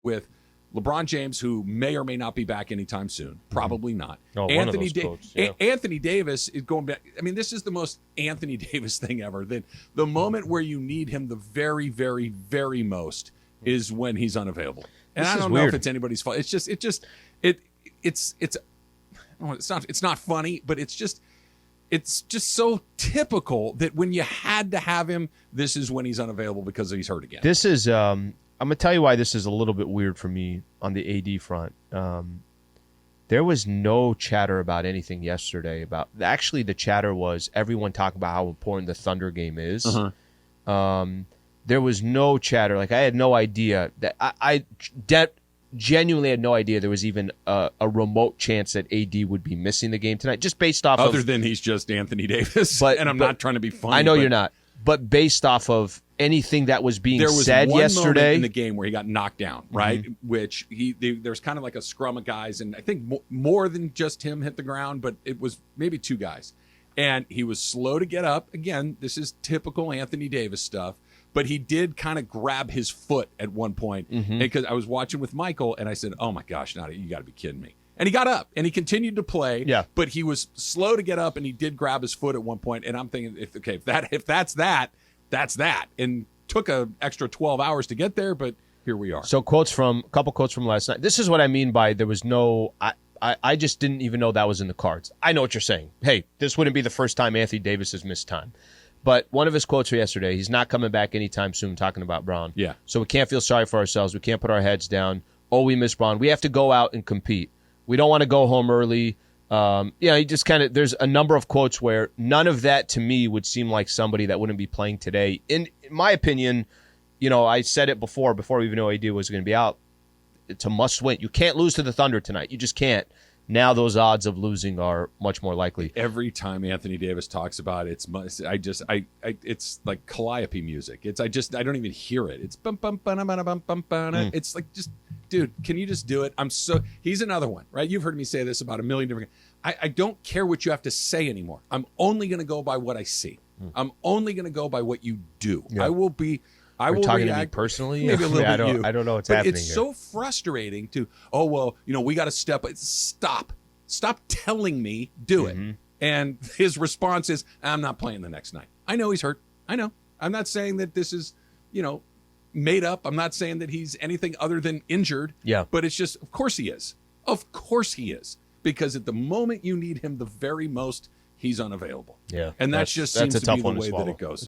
with LeBron James, who may or may not be back anytime soon. Probably not. Oh, Anthony Anthony Davis is going back. I mean, this is the most Anthony Davis thing ever. That the moment where you need him the very, very, very most is when he's unavailable. And I don't know if it's anybody's fault. It's not funny, but it's just so typical that when you had to have him, this is when he's unavailable because he's hurt again. This is I'm going to tell you why this is a little bit weird for me on the AD front. There was no chatter about anything yesterday. Actually, the chatter was everyone talking about how important the Thunder game is. There was no chatter. Like, I had no idea that I genuinely had no idea there was even a remote chance that AD would be missing the game tonight, just based off Other than he's just Anthony Davis, and I'm not trying to be funny. I know you're not. But based off of anything that was being said yesterday. There was one moment in the game where he got knocked down, right? Which there's kind of like a scrum of guys, and I think more than just him hit the ground, but it was maybe two guys. And he was slow to get up. Again, this is typical Anthony Davis stuff. But he did kind of grab his foot at one point. Because I was watching with Michael, and I said, oh, my gosh, you got to be kidding me. And he got up, and he continued to play. Yeah. But he was slow to get up, and he did grab his foot at one point. And I'm thinking, if that's that, that's that. And took an extra 12 hours to get there, but here we are. So a couple quotes from last night. This is what I mean by there was no I just didn't even know that was in the cards. I know what you're saying. Hey, this wouldn't be the first time Anthony Davis has missed time. But one of his quotes from yesterday, he's not coming back anytime soon, talking about Braun. Yeah. So we can't feel sorry for ourselves. We can't put our heads down. Oh, we miss Braun. We have to go out and compete. We don't want to go home early. He just kind of, there's a number of quotes where none of that to me would seem like somebody that wouldn't be playing today. In my opinion, I said it before we even knew AD was going to be out. It's a must win. You can't lose to the Thunder tonight. You just can't. Now those odds of losing are much more likely. Every time Anthony Davis talks about it, it's like calliope music. I don't even hear it. It's bum bum bum bum bum bum bum. It's like, just, dude, can you just do it? He's another one, right? You've heard me say this about a million different. I don't care what you have to say anymore. I'm only going to go by what I see. I'm only going to go by what you do. Yeah. I will talking react, to me personally. Maybe a little bit. I don't know what's but happening. It's here. so frustrating to. Oh well, we got to step. Stop telling me. Do it. And his response is, "I'm not playing the next night. I know he's hurt. I know. I'm not saying that this is, made up. I'm not saying that he's anything other than injured. Yeah. But it's just, of course he is. Of course he is. Because at the moment you need him the very most, he's unavailable. Yeah. And that just seems a to tough be the one to way that swallow. it goes.